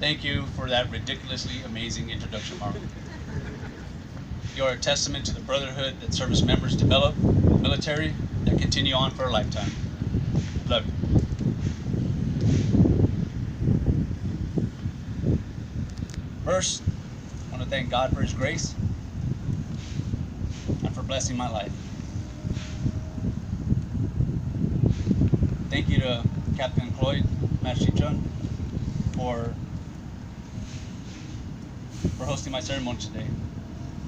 Thank you for that ridiculously amazing introduction, Marlon. You are a testament to the brotherhood that service members develop in the military that continue on for a lifetime. Love you. First, I want to thank God for His grace and for blessing my life. Thank you to Captain Cloyd Machichun for hosting my ceremony today.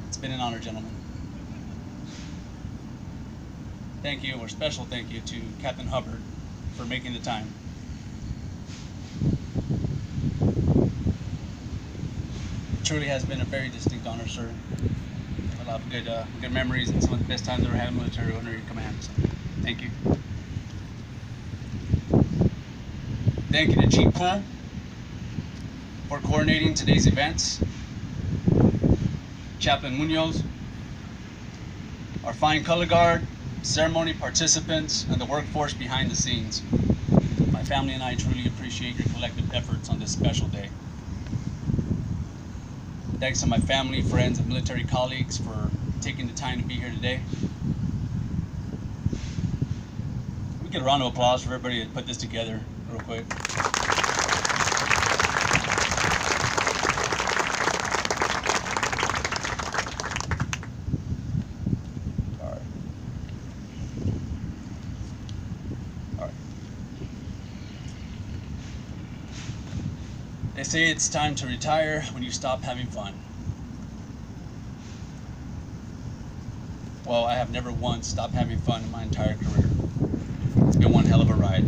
It's been an honor, gentlemen. Thank you, or special thank you, to Captain Hubbard for making the time. It truly has been a very distinct honor, sir. A lot of good memories and some of the best times I've ever had in the military under your command. So, thank you. Thank you to Chief Poole for coordinating today's events. Chaplain Munoz, our fine color guard, ceremony participants, and the workforce behind the scenes. My family and I truly appreciate your collective efforts on this special day. Thanks to my family, friends, and military colleagues for taking the time to be here today. We get a round of applause for everybody that put this together real quick. They say it's time to retire when you stop having fun. Well, I have never once stopped having fun in my entire career. It's been one hell of a ride.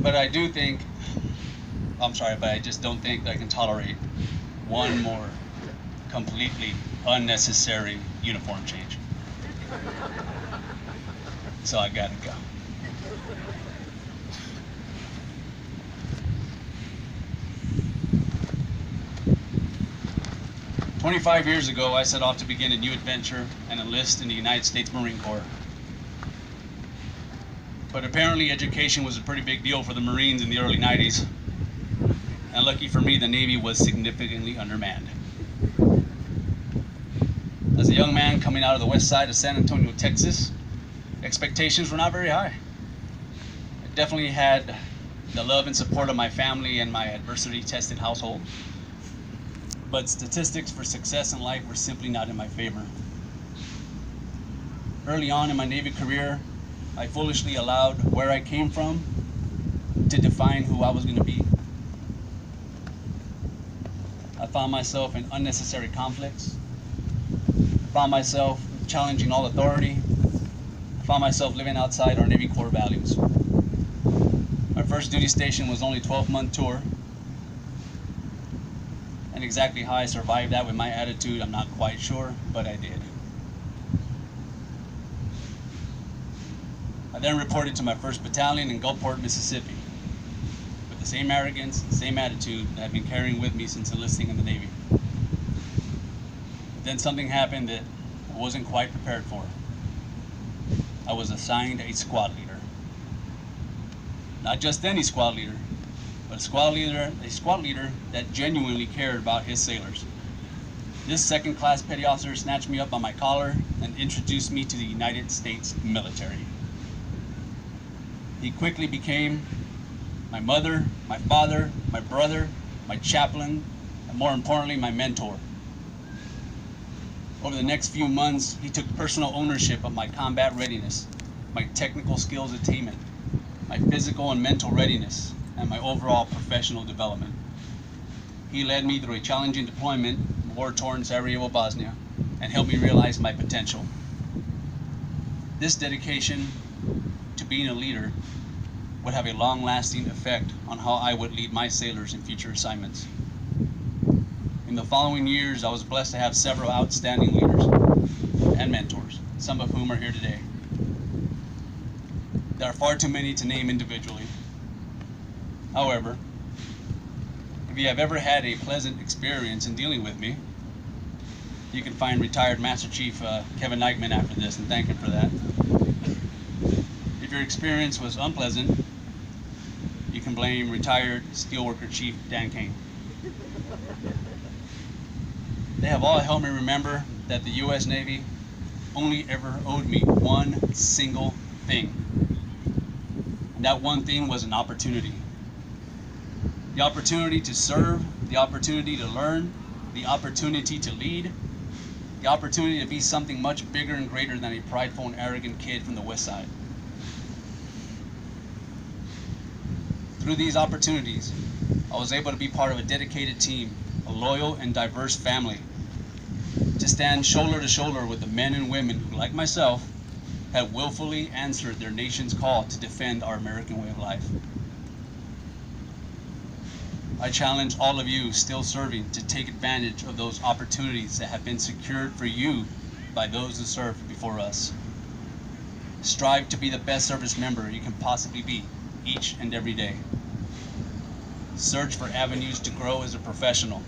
But I do think, I'm sorry, but I just don't think that I can tolerate one more completely unnecessary uniform change. So I gotta go. 25 years ago, I set off to begin a new adventure and enlist in the United States Marine Corps. But apparently education was a pretty big deal for the Marines in the early 90s. And lucky for me, the Navy was significantly undermanned. As a young man coming out of the west side of San Antonio, Texas, expectations were not very high. I definitely had the love and support of my family and my adversity-tested household. But statistics for success in life were simply not in my favor. Early on in my Navy career, I foolishly allowed where I came from to define who I was going to be. I found myself in unnecessary conflicts, found myself challenging all authority, found myself living outside our Navy core values. My first duty station was only a 12-month tour. And exactly how I survived that with my attitude, I'm not quite sure, but I did. I then reported to my 1st Battalion in Gulfport, Mississippi, with the same arrogance, same attitude that I've been carrying with me since enlisting in the Navy. But then something happened that I wasn't quite prepared for. I was assigned a squad leader. Not just any squad leader, but a squad leader that genuinely cared about his sailors. This 2nd-class petty officer snatched me up by my collar and introduced me to the United States military. He quickly became my mother, my father, my brother, my chaplain, and more importantly, my mentor. Over the next few months, he took personal ownership of my combat readiness, my technical skills attainment, my physical and mental readiness, and my overall professional development. He led me through a challenging deployment in war-torn Sarajevo, Bosnia, and helped me realize my potential. This dedication to being a leader would have a long-lasting effect on how I would lead my sailors in future assignments. In the following years, I was blessed to have several outstanding leaders and mentors, some of whom are here today. There are far too many to name individually. However, if you have ever had a pleasant experience in dealing with me, you can find retired Master Chief Kevin Eichmann after this and thank him for that. If your experience was unpleasant, you can blame retired steelworker Chief Dan Kane. They have all helped me remember that the U.S. Navy only ever owed me one single thing. And that one thing was an opportunity. The opportunity to serve, the opportunity to learn, the opportunity to lead, the opportunity to be something much bigger and greater than a prideful and arrogant kid from the West Side. Through these opportunities, I was able to be part of a dedicated team, a loyal and diverse family, to stand shoulder to shoulder with the men and women who, like myself, have willfully answered their nation's call to defend our American way of life. I challenge all of you still serving to take advantage of those opportunities that have been secured for you by those who served before us. Strive to be the best service member you can possibly be each and every day. Search for avenues to grow as a professional.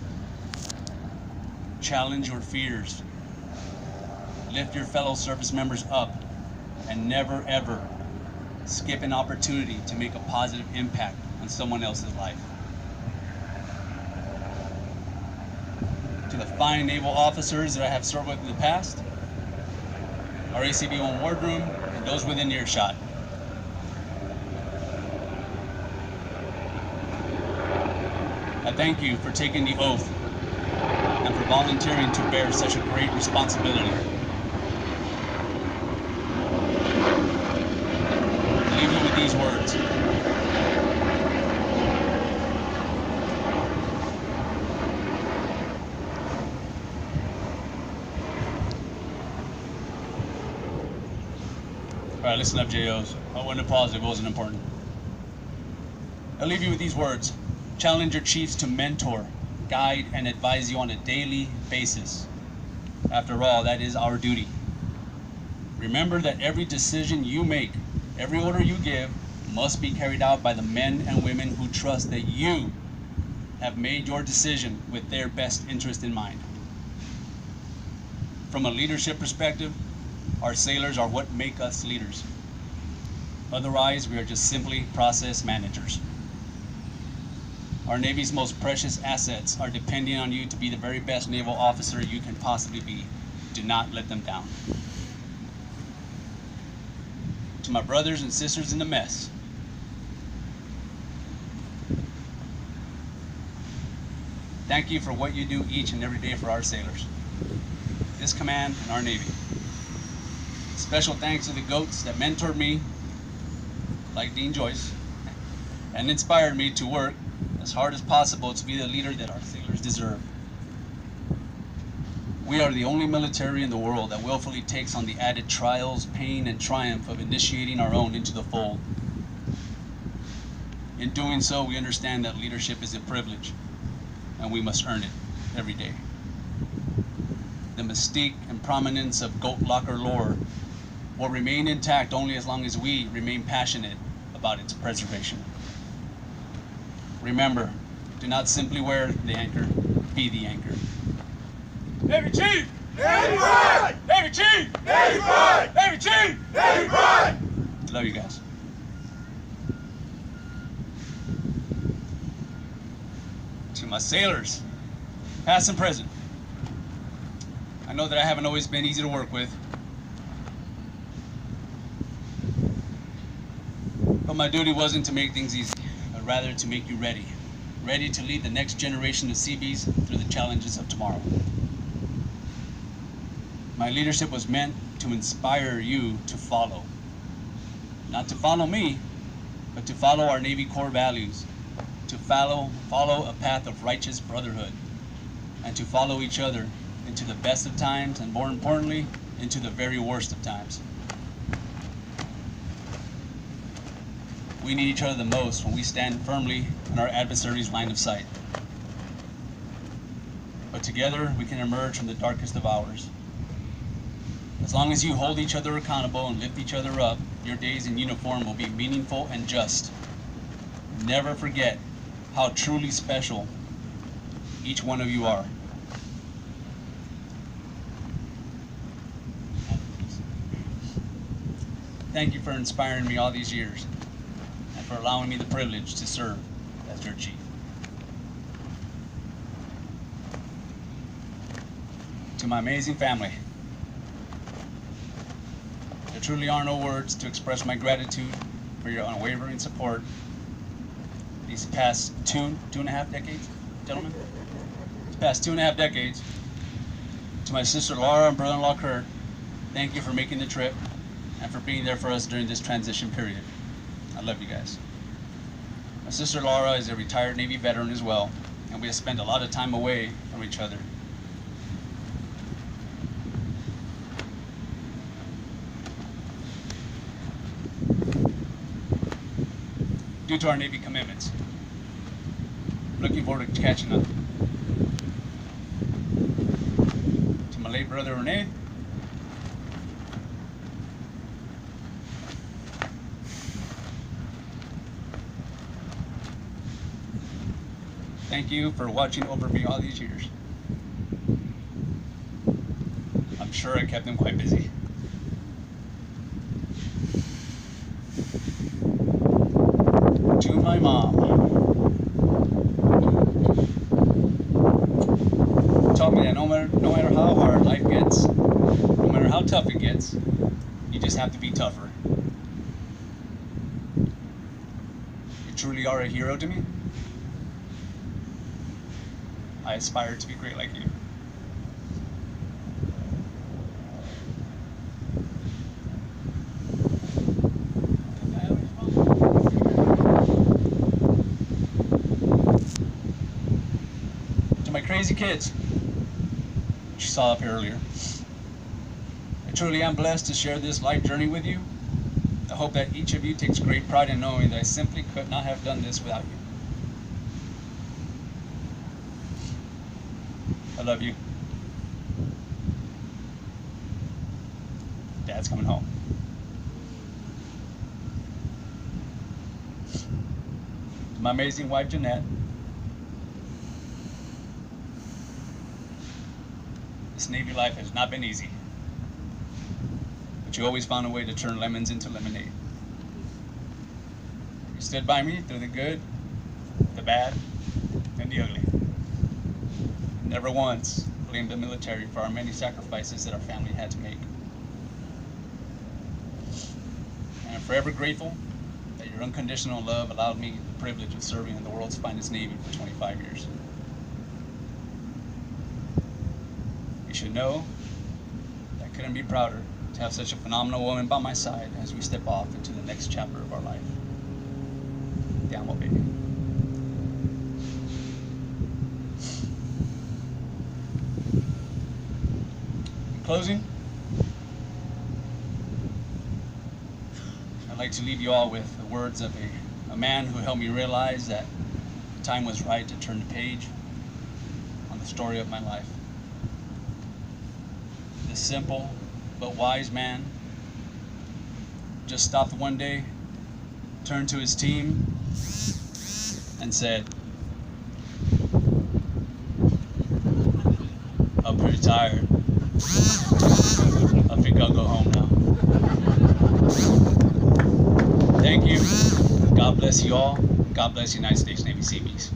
Challenge your fears. Lift your fellow service members up, and never ever skip an opportunity to make a positive impact on someone else's life. To the fine naval officers that I have served with in the past, our ACB-1 wardroom, and those within earshot, I thank you for taking the oath and for volunteering to bear such a great responsibility. I leave you with these words. All right, listen up, JOs. I wouldn't have paused if it wasn't important. I leave you with these words. Challenge your chiefs to mentor, guide, and advise you on a daily basis. After all, that is our duty. Remember that every decision you make, every order you give, must be carried out by the men and women who trust that you have made your decision with their best interest in mind. From a leadership perspective, our sailors are what make us leaders. Otherwise, we are just simply process managers. Our Navy's most precious assets are depending on you to be the very best naval officer you can possibly be. Do not let them down. To my brothers and sisters in the mess, thank you for what you do each and every day for our sailors, this command, and our Navy. Special thanks to the GOATs that mentored me, like Dean Joyce, and inspired me to work as hard as possible to be the leader that our sailors deserve. We are the only military in the world that willfully takes on the added trials, pain, and triumph of initiating our own into the fold. In doing so, we understand that leadership is a privilege, and we must earn it every day. The mystique and prominence of GOAT Locker lore will remain intact only as long as we remain passionate about its preservation. Remember, do not simply wear the anchor, be the anchor. Navy Chief! Navy pride! Navy Chief! Navy pride! Navy Chief! Navy pride! Love you guys. To my sailors, past and present, I know that I haven't always been easy to work with, but my duty wasn't to make things easy, but rather to make you ready. Ready to lead the next generation of Seabees through the challenges of tomorrow. My leadership was meant to inspire you to follow. Not to follow me, but to follow our Navy core values, to follow a path of righteous brotherhood, and to follow each other into the best of times, and more importantly, into the very worst of times. We need each other the most when we stand firmly in our adversary's line of sight. But together we can emerge from the darkest of hours. As long as you hold each other accountable and lift each other up, your days in uniform will be meaningful and just. Never forget how truly special each one of you are. Thank you for inspiring me all these years. And for allowing me the privilege to serve as your chief. To my amazing family, there truly are no words to express my gratitude for your unwavering support these past two and a half decades, gentlemen. These past 2.5 decades. To my sister Laura and brother-in-law Kurt, thank you for making the trip and for being there for us during this transition period. I love you guys. My sister Laura is a retired Navy veteran as well, and we have spent a lot of time away from each other. Due to our Navy commitments. Looking forward to catching up. To my late brother Renee, thank you for watching over me all these years. I'm sure I kept them quite busy. To my mom, taught me that no matter how hard life gets, no matter how tough it gets, you just have to be tougher. You truly are a hero to me. I aspire to be great like you. To my crazy kids, which you saw up here earlier, I truly am blessed to share this life journey with you. I hope that each of you takes great pride in knowing that I simply could not have done this without you. I love you. Dad's coming home. To my amazing wife, Jeanette, this Navy life has not been easy, but you always found a way to turn lemons into lemonade. You stood by me through the good, the bad, and the ugly. Never once blamed the military for our many sacrifices that our family had to make. And I'm forever grateful that your unconditional love allowed me the privilege of serving in the world's finest Navy for 25 years. You should know that I couldn't be prouder to have such a phenomenal woman by my side as we step off into the next chapter of our life. Te amo, baby. In closing, I'd like to leave you all with the words of a man who helped me realize that the time was right to turn the page on the story of my life. This simple but wise man just stopped one day, turned to his team, and said, "I'm pretty tired. I think I'll go home now." Thank you. God bless you all. God bless United States Navy Seabees.